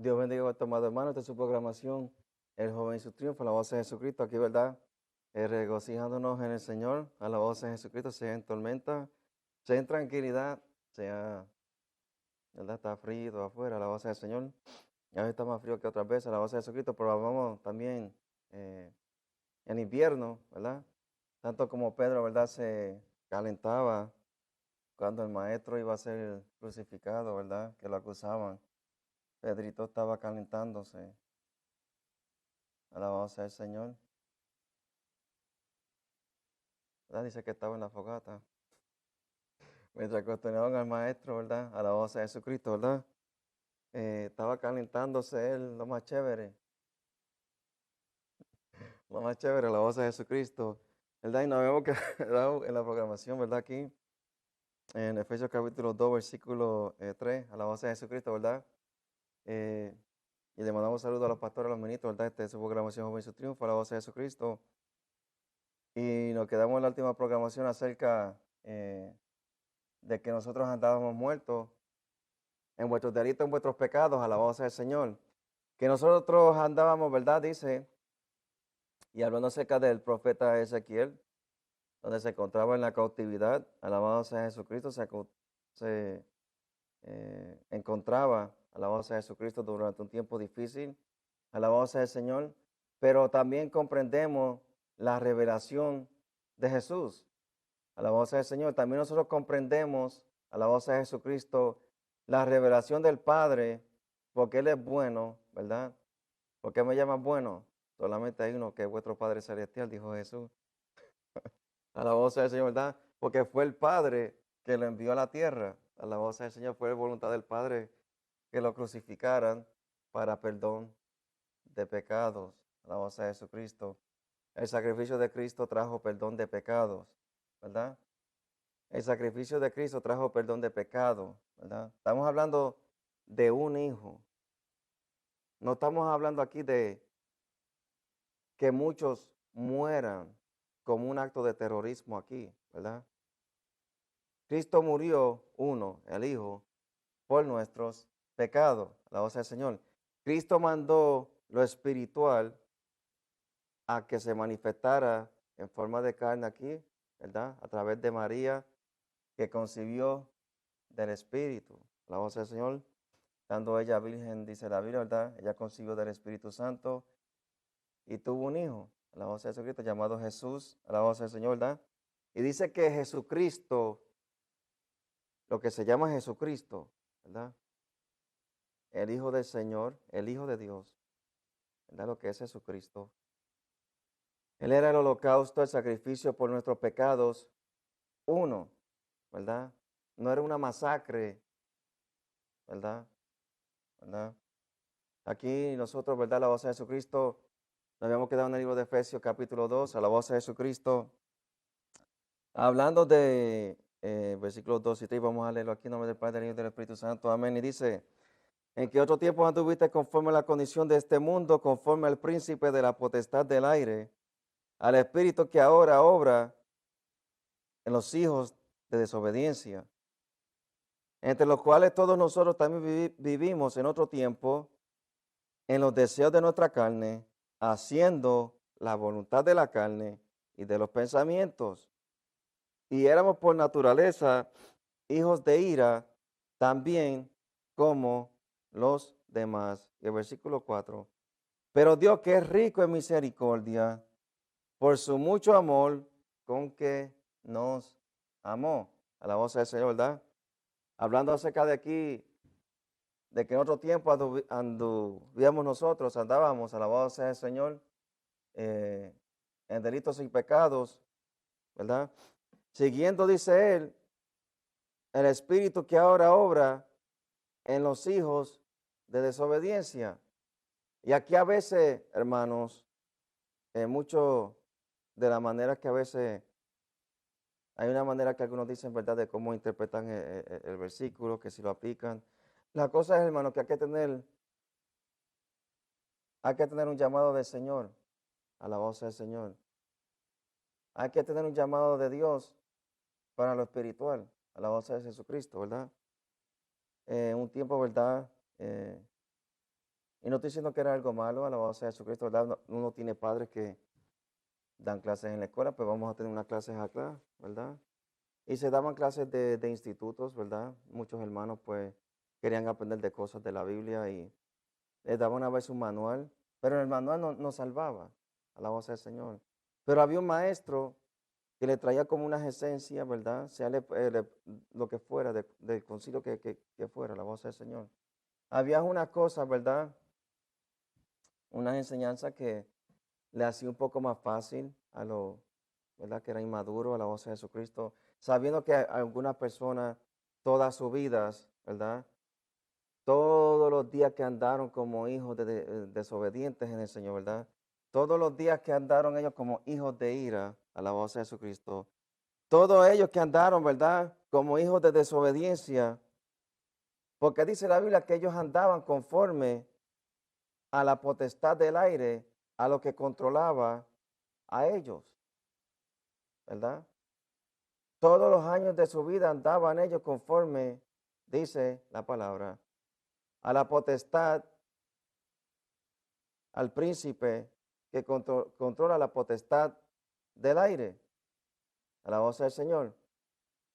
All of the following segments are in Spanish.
Dios bendiga a vuestro amado hermano. Esta es su programación, El Joven y su Triunfo, la voz de Jesucristo. Aquí, ¿verdad? Regocijándonos en el Señor, a la voz de Jesucristo, sea en tormenta, sea en tranquilidad, sea, ¿verdad? Está frío afuera, la voz del Señor. A veces está más frío que otras veces, la voz de Jesucristo, pero vamos también eh, en invierno, ¿verdad? Tanto como Pedro, ¿verdad? Se calentaba cuando el maestro iba a ser crucificado, ¿verdad? Que lo acusaban. Pedrito estaba calentándose. Alabado sea el Señor. ¿Verdad? Dice que estaba en la fogata. Mientras cuestionaban al maestro, ¿verdad? Alabado sea Jesucristo, ¿verdad? Estaba calentándose él, lo más chévere, alabado sea Jesucristo, ¿verdad? Y nos vemos que ¿verdad? En la programación, ¿verdad? Aquí, en Efesios capítulo 2, versículo 3, alabado sea Jesucristo, ¿verdad? Eh, y le mandamos saludos a los pastores, a los ministros, ¿verdad? Este es su programación Joven y su Triunfo, alabado sea Jesucristo. Y nos quedamos en la última programación acerca de que nosotros andábamos muertos en vuestros delitos, en vuestros pecados, alabado sea el Señor. Que nosotros andábamos, ¿verdad? Dice, y hablando acerca del profeta Ezequiel, donde se encontraba en la cautividad, alabado sea Jesucristo, se encontraba, alabado sea Jesucristo, durante un tiempo difícil, alabado sea el Señor, pero también comprendemos la revelación de Jesús, alabado sea el Señor. También nosotros comprendemos, alabado sea Jesucristo, la revelación del Padre, porque Él es bueno, ¿verdad? ¿Por qué me llaman bueno? Solamente hay uno que es vuestro Padre Celestial, dijo Jesús. Alabado sea el Señor, ¿verdad? Porque fue el Padre que lo envió a la tierra. Alabado sea el Señor, fue voluntad del Padre que lo crucificaran para perdón de pecados. Alabado sea Jesucristo. El sacrificio de Cristo trajo perdón de pecados, ¿verdad? El sacrificio de Cristo trajo perdón de pecado, ¿verdad? Estamos hablando de un hijo. No estamos hablando aquí de que muchos mueran como un acto de terrorismo aquí, ¿verdad? Cristo murió, uno, el Hijo, por nuestros pecados, la voz del Señor. Cristo mandó lo espiritual a que se manifestara en forma de carne aquí, ¿verdad? A través de María, que concibió del Espíritu, la voz del Señor. Estando ella virgen, dice la Biblia, ¿verdad? Ella concibió del Espíritu Santo y tuvo un hijo, a la voz de Jesucristo, llamado Jesús, a la voz del Señor, ¿verdad? Y dice que Jesucristo, lo que se llama Jesucristo, ¿verdad? El Hijo del Señor, el Hijo de Dios, ¿verdad? Lo que es Jesucristo. Él era el holocausto, el sacrificio por nuestros pecados, uno, ¿verdad? No era una masacre, ¿verdad? ¿Verdad? Aquí nosotros, ¿verdad? La voz de Jesucristo, nos habíamos quedado en el libro de Efesios capítulo 2, a la voz de Jesucristo, hablando de versículos 2 y 3, vamos a leerlo aquí en nombre del Padre, del Hijo y del Espíritu Santo, amén, y dice, en que otro tiempo anduviste conforme a la condición de este mundo, conforme al príncipe de la potestad del aire, al espíritu que ahora obra en los hijos de desobediencia, entre los cuales todos nosotros también vivimos en otro tiempo, en los deseos de nuestra carne, haciendo la voluntad de la carne y de los pensamientos. Y éramos por naturaleza hijos de ira, también como los demás. Y el versículo 4. Pero Dios, que es rico en misericordia, por su mucho amor con que nos amó. A la voz del Señor, ¿verdad? Hablando acerca de aquí, de que en otro tiempo anduvíamos nosotros, andábamos a la voz del Señor, eh, en delitos y pecados, ¿verdad? Siguiendo, dice él, el espíritu que ahora obra en los hijos de desobediencia. Y aquí a veces, hermanos, mucho de la manera que a veces, hay una manera que algunos dicen, ¿verdad?, de cómo interpretan el versículo, que si lo aplican. La cosa es, hermano, que hay que tener un llamado del Señor, a la voz del Señor. Hay que tener un llamado de Dios para lo espiritual, a la voz de Jesucristo, ¿verdad? Un tiempo, ¿verdad? Y no estoy diciendo que era algo malo, alabado sea Jesucristo, ¿verdad? Uno tiene padres que dan clases en la escuela, pues vamos a tener unas clases acá, ¿verdad? Y se daban clases de institutos, ¿verdad? Muchos hermanos pues querían aprender de cosas de la Biblia y les daban a veces un manual, pero el manual no salvaba, alabado sea el Señor. Pero había un maestro que le traía como unas esencias, ¿verdad? Sea lo que fuera, del concilio que fuera, alabado sea el Señor. Había una cosa, ¿verdad? Unas enseñanzas que le hacía un poco más fácil a los, ¿verdad? Que era inmaduro, a la voz de Jesucristo, sabiendo que algunas personas todas sus vidas, ¿verdad? Todos los días que andaron como hijos desobedientes en el Señor, ¿verdad? Todos los días que andaron ellos como hijos de ira, a la voz de Jesucristo. Todos ellos que andaron, ¿verdad? Como hijos de desobediencia, porque dice la Biblia que ellos andaban conforme a la potestad del aire, a lo que controlaba a ellos, ¿verdad? Todos los años de su vida andaban ellos conforme, dice la palabra, a la potestad, al príncipe que controla la potestad del aire, a la voz del Señor.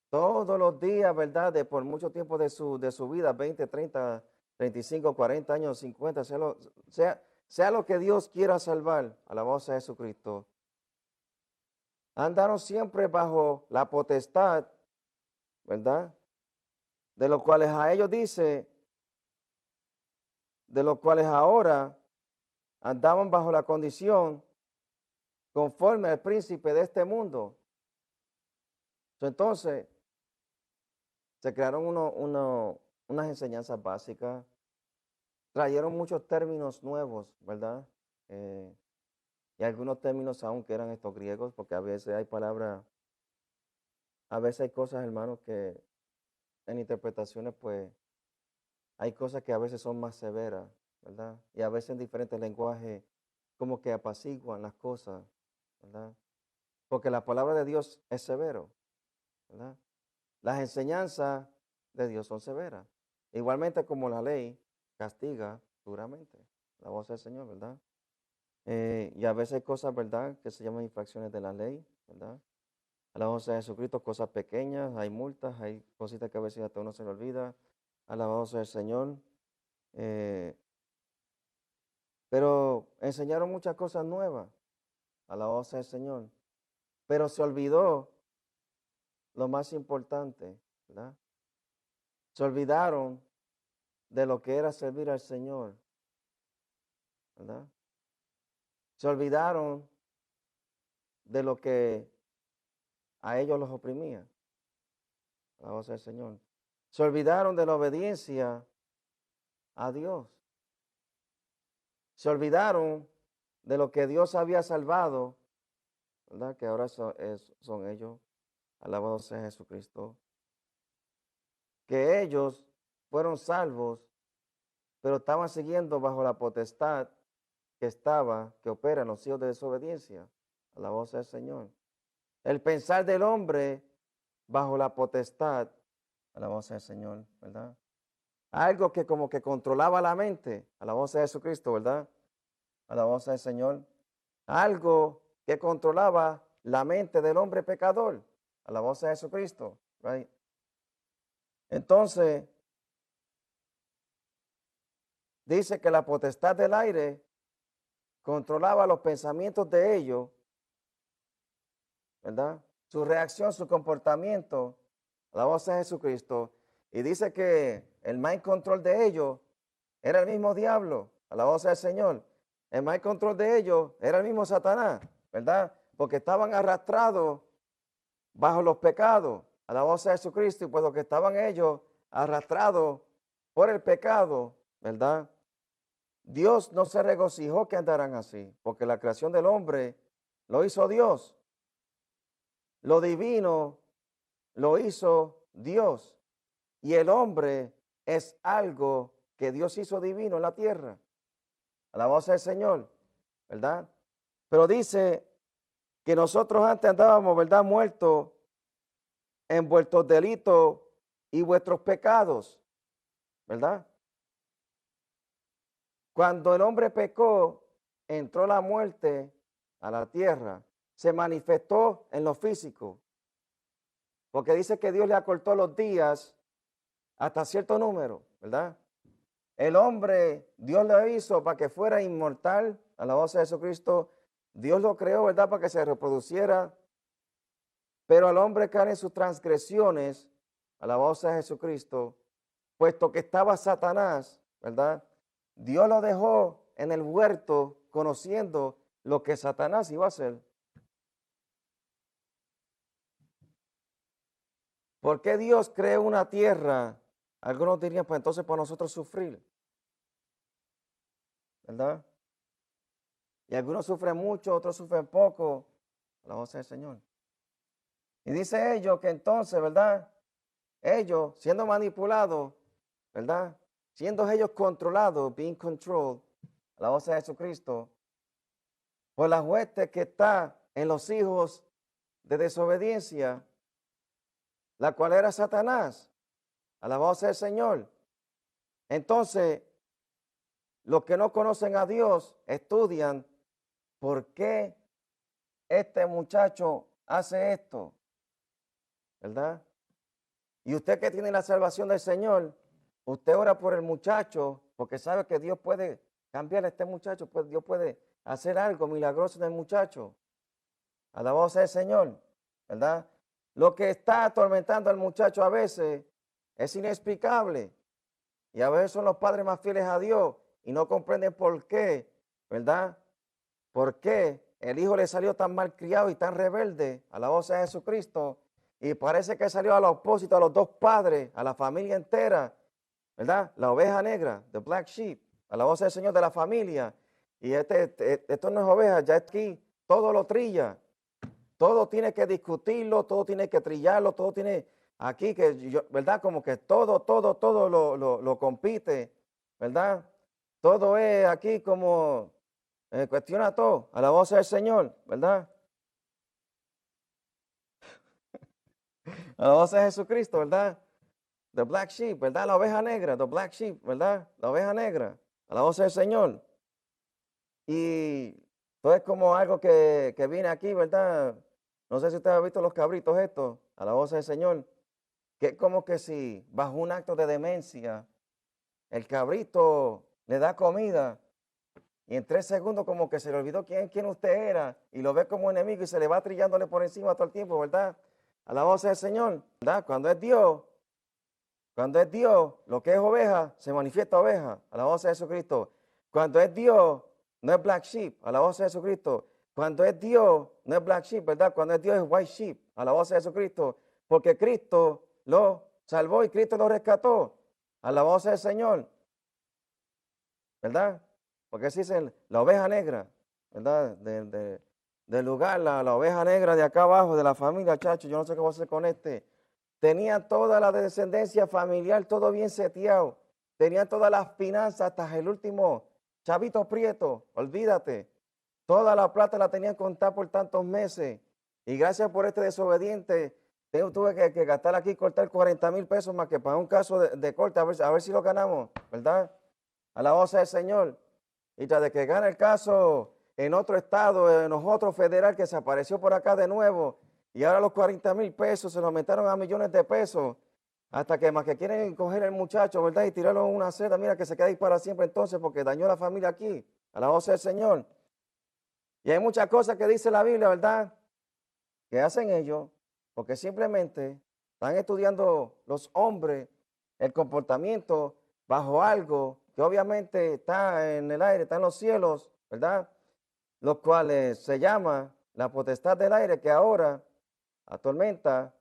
Todos los días, ¿verdad? Por mucho tiempo de su vida, 20, 30, 35, 40 años, 50, sea lo que Dios quiera salvar, a la voz de Jesucristo. Andaron siempre bajo la potestad, ¿verdad? De los cuales a ellos dice, de los cuales ahora andaban bajo la condición conforme al príncipe de este mundo. Entonces, se crearon unas enseñanzas básicas, trajeron muchos términos nuevos, ¿verdad? Y algunos términos aún que eran estos griegos, porque a veces hay palabras, a veces hay cosas, hermanos, que en interpretaciones, pues, hay cosas que a veces son más severas, ¿verdad? Y a veces en diferentes lenguajes, como que apaciguan las cosas, ¿verdad? Porque la palabra de Dios es severo, ¿verdad? Las enseñanzas de Dios son severas. Igualmente como la ley castiga duramente. La voz del Señor, ¿verdad? Y a veces hay cosas, ¿verdad? Que se llaman infracciones de la ley, ¿verdad? A la voz de Jesucristo, cosas pequeñas, hay multas, hay cositas que a veces hasta uno se le olvida. A la voz del Señor. Eh, pero enseñaron muchas cosas nuevas a la voz del Señor. Pero se olvidó lo más importante, ¿verdad? Se olvidaron de lo que era servir al Señor, ¿verdad? Se olvidaron de lo que a ellos los oprimía, la voz del Señor. Se olvidaron de la obediencia a Dios. Se olvidaron de lo que Dios había salvado, ¿verdad? Que ahora son ellos, alabado sea Jesucristo. Que ellos fueron salvos, pero estaban siguiendo bajo la potestad que opera en los hijos de desobediencia, a la voz del Señor. El pensar del hombre bajo la potestad, a la voz del Señor, ¿verdad? Algo que como que controlaba la mente, a la voz de Jesucristo, ¿verdad? A la voz del Señor. Algo que controlaba la mente del hombre pecador, a la voz de Jesucristo, right? Entonces, dice que la potestad del aire controlaba los pensamientos de ellos, ¿verdad? Su reacción, su comportamiento, a la voz de Jesucristo. Y dice que el mind control de ellos era el mismo diablo, a la voz del Señor. El mind control de ellos era el mismo Satanás, ¿verdad? Porque estaban arrastrados bajo los pecados, a la voz de Jesucristo, y puesto que estaban ellos arrastrados por el pecado, ¿verdad? Dios no se regocijó que andaran así, porque la creación del hombre lo hizo Dios. Lo divino lo hizo Dios. Y el hombre es algo que Dios hizo divino en la tierra. A la voz del Señor, ¿verdad? Pero dice que nosotros antes andábamos, ¿verdad? Muertos en vuestros delitos y vuestros pecados, ¿verdad? cuando el hombre pecó, entró la muerte a la tierra, se manifestó en lo físico, porque dice que Dios le acortó los días hasta cierto número, ¿verdad? El hombre, Dios lo hizo para que fuera inmortal, a la voz de Jesucristo. Dios lo creó, ¿verdad? Para que se reproduciera. Pero al hombre cae en sus transgresiones, a la voz de Jesucristo, puesto que estaba Satanás, ¿verdad? Dios lo dejó en el huerto conociendo lo que Satanás iba a hacer. ¿Por qué Dios creó una tierra? Algunos dirían, pues entonces para nosotros sufrir, ¿verdad? Y algunos sufren mucho, otros sufren poco, a la voz del Señor. Y dice ellos que entonces, ¿verdad? Ellos siendo manipulados, ¿verdad? Siendo ellos controlados, being controlled, a la voz de Jesucristo, por la hueste que está en los hijos de desobediencia, la cual era Satanás, a la voz del Señor. Entonces, los que no conocen a Dios estudian por qué este muchacho hace esto, ¿verdad? Y usted que tiene la salvación del Señor, usted ora por el muchacho porque sabe que Dios puede cambiar a este muchacho, pues Dios puede hacer algo milagroso en el muchacho. A la voz del Señor, ¿verdad? Lo que está atormentando al muchacho a veces es inexplicable. Y a veces son los padres más fieles a Dios y no comprenden por qué, ¿verdad? ¿Por qué el hijo le salió tan mal criado y tan rebelde a la voz de Jesucristo? Y parece que salió al opósito a los dos padres, a la familia entera, ¿verdad? La oveja negra, the black sheep, a la voz del Señor de la familia. Y esto no es oveja, ya aquí todo lo trilla. Todo tiene que discutirlo, todo tiene que trillarlo, todo tiene aquí que, ¿verdad? Como que todo lo compite, ¿verdad? Todo es aquí como cuestiona todo a la voz del Señor, ¿verdad? A la voz de Jesucristo, ¿verdad? The black sheep, ¿verdad? La oveja negra, the black sheep, ¿verdad? La oveja negra, a la voz del Señor. Y todo es como algo que viene aquí, ¿verdad? No sé si usted ha visto los cabritos estos, a la voz del Señor, que es como que si bajo un acto de demencia, el cabrito le da comida y en 3 segundos como que se le olvidó quién usted era y lo ve como enemigo y se le va trillándole por encima todo el tiempo, ¿verdad? A la voz del Señor, ¿verdad? Cuando es Dios, lo que es oveja, se manifiesta oveja, a la voz de Jesucristo. Cuando es Dios, no es black sheep, a la voz de Jesucristo. Cuando es Dios, no es black sheep, ¿verdad? Cuando es Dios es white sheep, a la voz de Jesucristo. Porque Cristo lo salvó y Cristo lo rescató, a la voz del Señor, ¿verdad? Porque así dicen la oveja negra, ¿verdad? Del lugar, la oveja negra de acá abajo, de la familia, chacho, yo no sé qué voy a hacer con este. Tenía toda la descendencia familiar, todo bien seteado. Tenía todas las finanzas, hasta el último chavito prieto, olvídate. Toda la plata la tenían contada por tantos meses. Y gracias por este desobediente, tuve que gastar aquí, cortar 40,000 pesos más que para un caso de corte, a ver si lo ganamos, ¿verdad? A la voz del Señor. Y tras de que gana el caso en otro estado, en otro federal que se apareció por acá de nuevo, y ahora los 40,000 pesos se lo aumentaron a millones de pesos, hasta que más que quieren coger el muchacho, ¿verdad? Y tirarlo en una celda, mira que se queda ahí para siempre entonces porque dañó a la familia aquí, a la voz del Señor. Y hay muchas cosas que dice la Biblia, ¿verdad? Que hacen ellos porque simplemente están estudiando los hombres el comportamiento bajo algo que obviamente está en el aire, está en los cielos, ¿verdad? Los cuales se llama la potestad del aire que ahora atormenta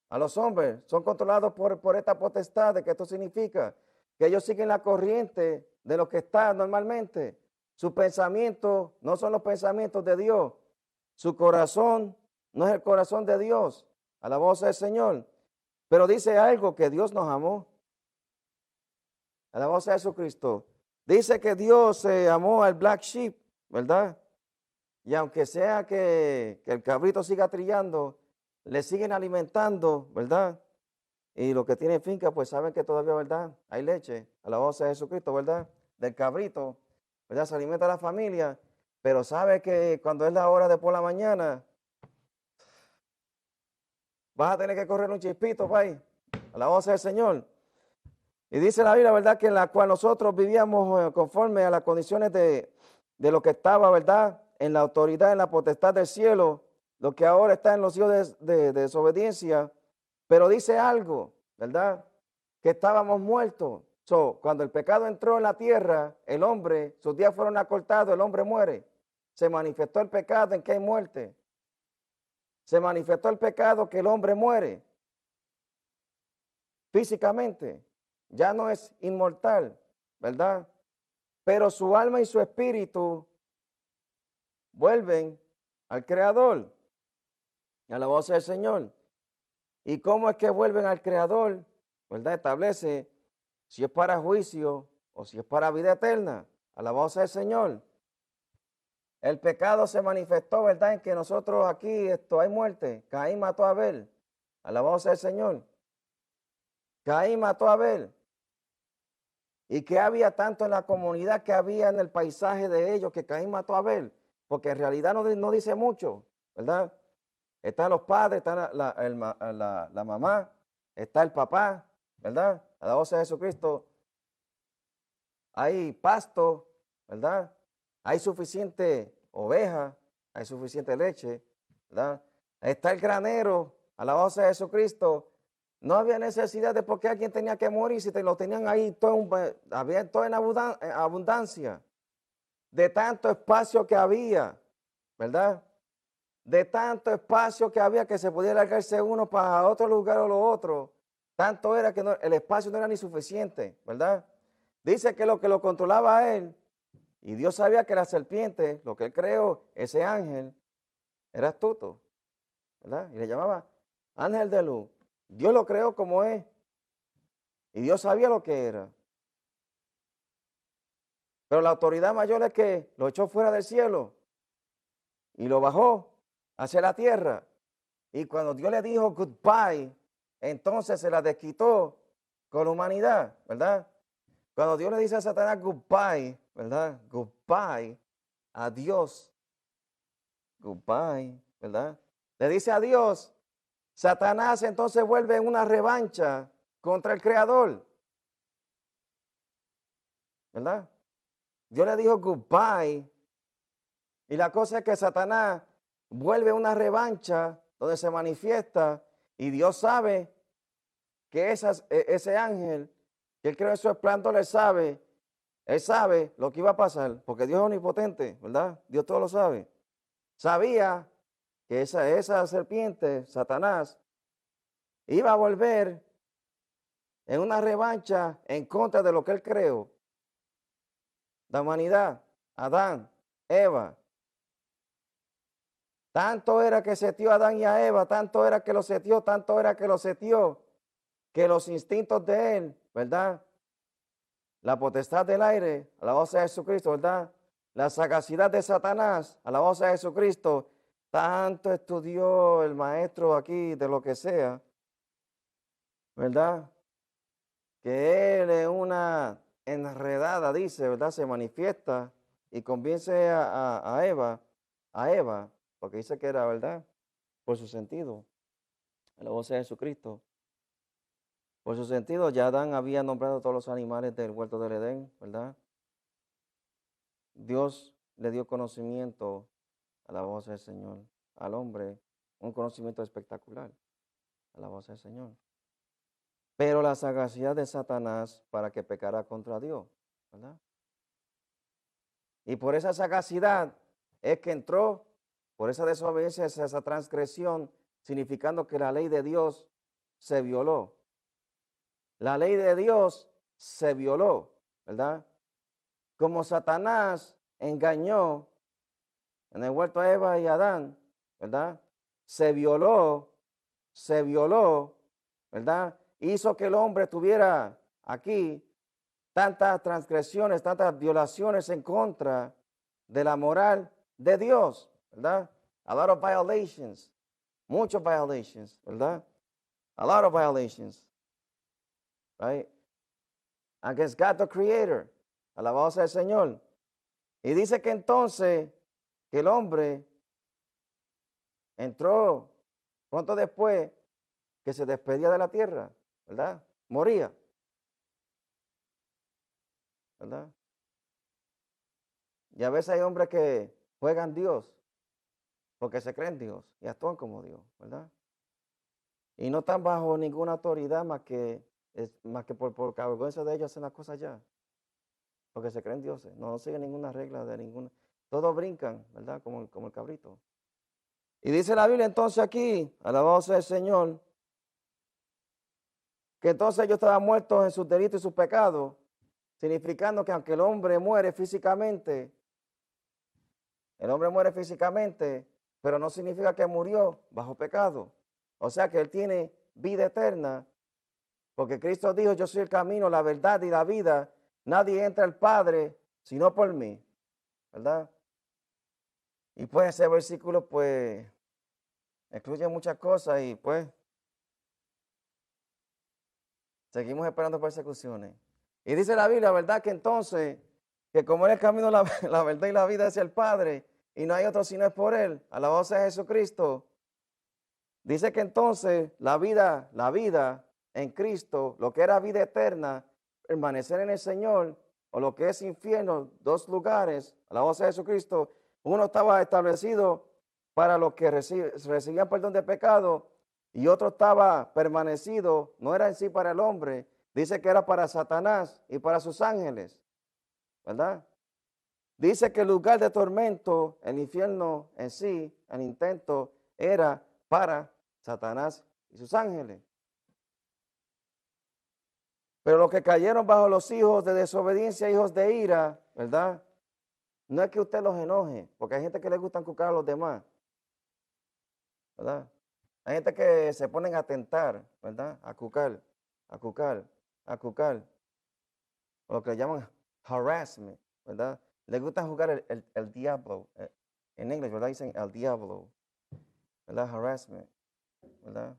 a los hombres. Son controlados por esta potestad. ¿De qué esto significa? Que ellos siguen la corriente de lo que está normalmente. Sus pensamientos no son los pensamientos de Dios. Su corazón no es el corazón de Dios. A la voz del Señor. Pero dice algo, que Dios nos amó. A la voz de Jesucristo. Dice que Dios amó al black sheep, ¿verdad? Y aunque sea que el cabrito siga trillando, le siguen alimentando, ¿verdad? Y los que tienen finca, pues saben que todavía, ¿verdad? Hay leche, a la voz de Jesucristo, ¿verdad? Del cabrito. ¿verdad? Se alimenta la familia, pero sabe que cuando es la hora de por la mañana, vas a tener que correr un chispito, pay. Alabado sea el Señor. Y dice la Biblia, ¿verdad? Que en la cual nosotros vivíamos conforme a las condiciones de lo que estaba, ¿verdad? En la autoridad, en la potestad del cielo, lo que ahora está en los hijos de desobediencia. Pero dice algo, ¿verdad? Que estábamos muertos. Cuando el pecado entró en la tierra, el hombre, sus días fueron acortados, el hombre muere. Se manifestó el pecado en que hay muerte. Se manifestó el pecado que el hombre muere físicamente. Ya no es inmortal, ¿verdad? Pero su alma y su espíritu vuelven al Creador, a la voz del Señor. ¿Y cómo es que vuelven al Creador? ¿Verdad? Establece si es para juicio o si es para vida eterna, a la voz del Señor. El pecado se manifestó, ¿verdad? En que nosotros aquí, hay muerte. Caín mató a Abel, a la voz del Señor. Caín mató a Abel. Y que había tanto en la comunidad que había en el paisaje de ellos que Caín mató a Abel, porque en realidad no dice mucho, ¿verdad? Están los padres, está la mamá, está el papá, ¿verdad? A la voz de Jesucristo. Hay pasto, ¿verdad? Hay suficiente oveja, hay suficiente leche, ¿verdad? Está el granero, a la voz de Jesucristo. No había necesidad de por qué alguien tenía que morir si lo tenían ahí, había todo en abundancia, de tanto espacio que había, ¿verdad? De tanto espacio que había que se podía largarse uno para otro lugar o lo otro, tanto era que el espacio no era ni suficiente, ¿verdad? Dice que lo controlaba a él, y Dios sabía que la serpiente, lo que él creó, ese ángel, era astuto, ¿verdad? Y le llamaba ángel de luz. Dios lo creó como es. Y Dios sabía lo que era. Pero la autoridad mayor es que lo echó fuera del cielo y lo bajó hacia la tierra. Y cuando Dios le dijo goodbye, entonces se la desquitó con la humanidad, ¿verdad? Cuando Dios le dice a Satanás goodbye, ¿verdad? Goodbye, adiós, goodbye, ¿verdad? Le dice adiós. Satanás entonces vuelve en una revancha contra el Creador, ¿verdad? Dios le dijo goodbye. Y la cosa es que Satanás vuelve una revancha donde se manifiesta y Dios sabe que ese ángel, que él creó en su esplendor, él sabe lo que iba a pasar, porque Dios es omnipotente, ¿verdad? Dios todo lo sabe. Sabía que esa serpiente, Satanás, iba a volver en una revancha en contra de lo que él creó. La humanidad, Adán, Eva. Tanto era que setió a Adán y a Eva, tanto era que lo setió, tanto era que lo setió, que los instintos de él, ¿verdad? La potestad del aire, a la voz de Jesucristo, ¿verdad? La sagacidad de Satanás, a la voz de Jesucristo, tanto estudió el maestro aquí de lo que sea, ¿verdad? Que él es una enredada, dice, ¿verdad? Se manifiesta y convence a Eva, porque dice que era, ¿verdad? Por su sentido, a la voz de Jesucristo. Por su sentido, ya Adán había nombrado todos los animales del huerto del Edén, ¿verdad? Dios le dio conocimiento a la voz del Señor, al hombre, un conocimiento espectacular a la voz del Señor. Pero la sagacidad de Satanás para que pecara contra Dios, ¿verdad? Y por esa sagacidad es que entró, por esa desobediencia, esa transgresión, significando que la ley de Dios se violó. La ley de Dios se violó, ¿verdad? Como Satanás engañó en el huerto a Eva y Adán, ¿verdad? Se violó, ¿verdad? Hizo que el hombre tuviera aquí tantas transgresiones, tantas violaciones en contra de la moral de Dios, ¿verdad? A lot of violations, muchos violations, ¿verdad? A lot of violations, right? Against God the Creator, alabado sea el Señor. Y dice que entonces que el hombre entró pronto después que se despedía de la tierra, ¿verdad? Moría, ¿verdad? Y a veces hay hombres que juegan Dios porque se creen Dios y actúan como Dios, ¿verdad? Y no están bajo ninguna autoridad más que por vergüenza de ellos hacen las cosas ya, porque se creen dioses, no siguen ninguna regla de ninguna. Todos brincan, ¿verdad? Como el cabrito. Y dice la Biblia entonces aquí, alabado sea el Señor, que entonces ellos estaban muertos en sus delitos y sus pecados, significando que aunque el hombre muere físicamente, pero no significa que murió bajo pecado. O sea que él tiene vida eterna, porque Cristo dijo, yo soy el camino, la verdad y la vida. Nadie entra al Padre sino por mí, ¿verdad? Y pues ese versículo pues incluye muchas cosas y pues seguimos esperando persecuciones. Y dice la Biblia, ¿verdad? Que entonces, que como es el camino, la verdad y la vida es el Padre, y no hay otro sino es por Él, alabado sea Jesucristo. Dice que entonces la vida en Cristo, lo que era vida eterna, permanecer en el Señor, o lo que es infierno, dos lugares, alabado sea Jesucristo, uno estaba establecido para los que recibían perdón de pecado, y otro estaba permanecido, no era en sí para el hombre, dice que era para Satanás y para sus ángeles, ¿verdad? Dice que el lugar de tormento, el infierno en sí, el intento, era para Satanás y sus ángeles. Pero los que cayeron bajo los hijos de desobediencia, hijos de ira, ¿verdad? No es que usted los enoje, porque hay gente que le gusta cucar a los demás, ¿verdad? Hay gente que se ponen a tentar, ¿verdad? A cucar, a cucar, a cucar. O lo que llaman harassment, ¿verdad? Le gusta jugar el diablo. En inglés, ¿verdad? Dicen el diablo, ¿verdad? Harassment, ¿verdad?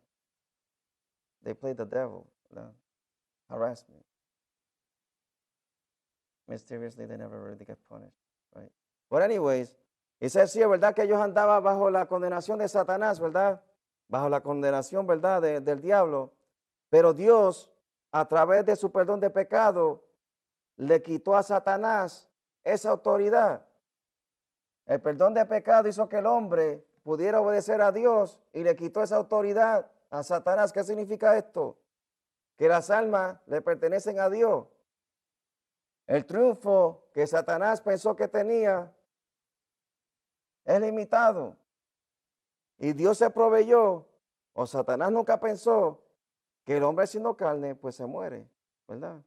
They play the devil, ¿verdad? Harassment. Mysteriously, they never really get punished, right? But anyways, dice así, ¿verdad? Que ellos andaban bajo la condenación de Satanás, ¿verdad? Bajo la condenación, ¿verdad? Del diablo. Pero Dios, a través de su perdón de pecado, le quitó a Satanás esa autoridad. El perdón de pecado hizo que el hombre pudiera obedecer a Dios y le quitó esa autoridad a Satanás. ¿Qué significa esto? Que las almas le pertenecen a Dios. El triunfo que Satanás pensó que tenía es limitado. Y Dios se proveyó, o Satanás nunca pensó que el hombre siendo carne, pues se muere, ¿verdad?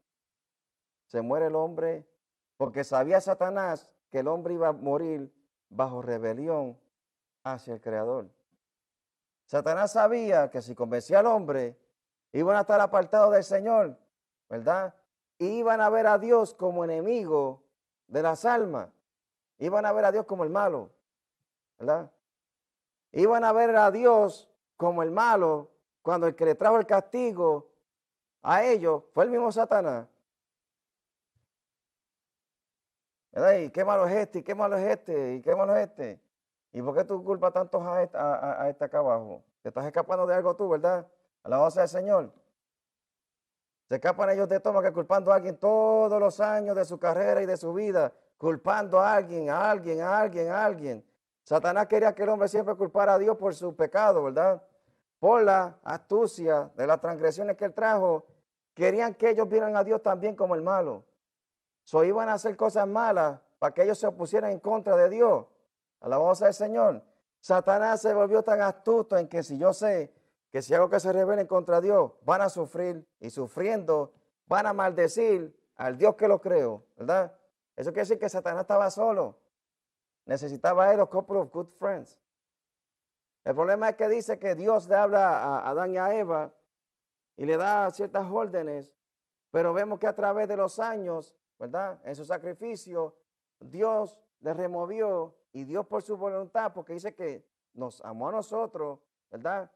Se muere el hombre porque sabía Satanás que el hombre iba a morir bajo rebelión hacia el Creador. Satanás sabía que si convencía al hombre, iban a estar apartados del Señor, ¿verdad? Y iban a ver a Dios como enemigo de las almas. Iban a ver a Dios como el malo, ¿verdad? Iban a ver a Dios como el malo cuando el que le trajo el castigo a ellos fue el mismo Satanás. ¿Verdad? Y qué malo es este, y qué malo es este, y qué malo es este. ¿Y por qué tú culpas tantos a este acá abajo? Te estás escapando de algo tú, ¿verdad? A la voz del Señor. Se escapan ellos de todo que culpando a alguien todos los años de su carrera y de su vida, culpando a alguien, a alguien, a alguien, a alguien. Satanás quería que el hombre siempre culpara a Dios por su pecado, ¿verdad? Por la astucia de las transgresiones que él trajo, querían que ellos vieran a Dios también como el malo. Iban a hacer cosas malas para que ellos se opusieran en contra de Dios. A la voz del Señor. Satanás se volvió tan astuto en que si yo sé que si hago que se rebelen contra Dios, van a sufrir y sufriendo van a maldecir al Dios que lo creó, ¿verdad? Eso quiere decir que Satanás estaba solo. Necesitaba a él a couple of good friends. El problema es que dice que Dios le habla a Adán y a Eva y le da ciertas órdenes, pero vemos que a través de los años, ¿verdad? En su sacrificio, Dios le removió y Dios por su voluntad, porque dice que nos amó a nosotros, ¿verdad?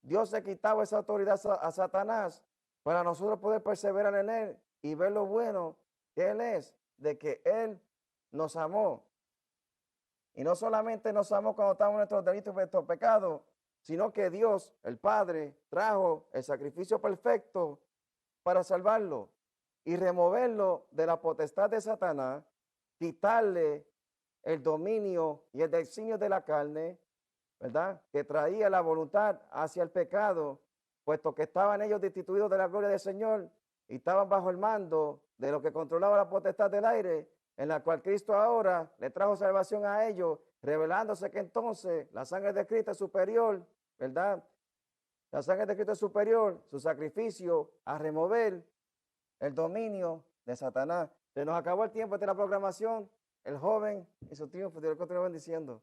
Dios le quitaba esa autoridad a Satanás para nosotros poder perseverar en él y ver lo bueno que él es, de que él nos amó. Y no solamente nos amó cuando estábamos en nuestros delitos y nuestros pecados, sino que Dios, el Padre, trajo el sacrificio perfecto para salvarlo y removerlo de la potestad de Satanás, quitarle el dominio y el designio de la carne, ¿verdad? Que traía la voluntad hacia el pecado, puesto que estaban ellos destituidos de la gloria del Señor y estaban bajo el mando de lo que controlaba la potestad del aire, en la cual Cristo ahora le trajo salvación a ellos, revelándose que entonces la sangre de Cristo es superior, ¿verdad? La sangre de Cristo es superior, su sacrificio a remover el dominio de Satanás. Se nos acabó el tiempo de la programación. El joven y su triunfo, Dios continúa bendiciendo.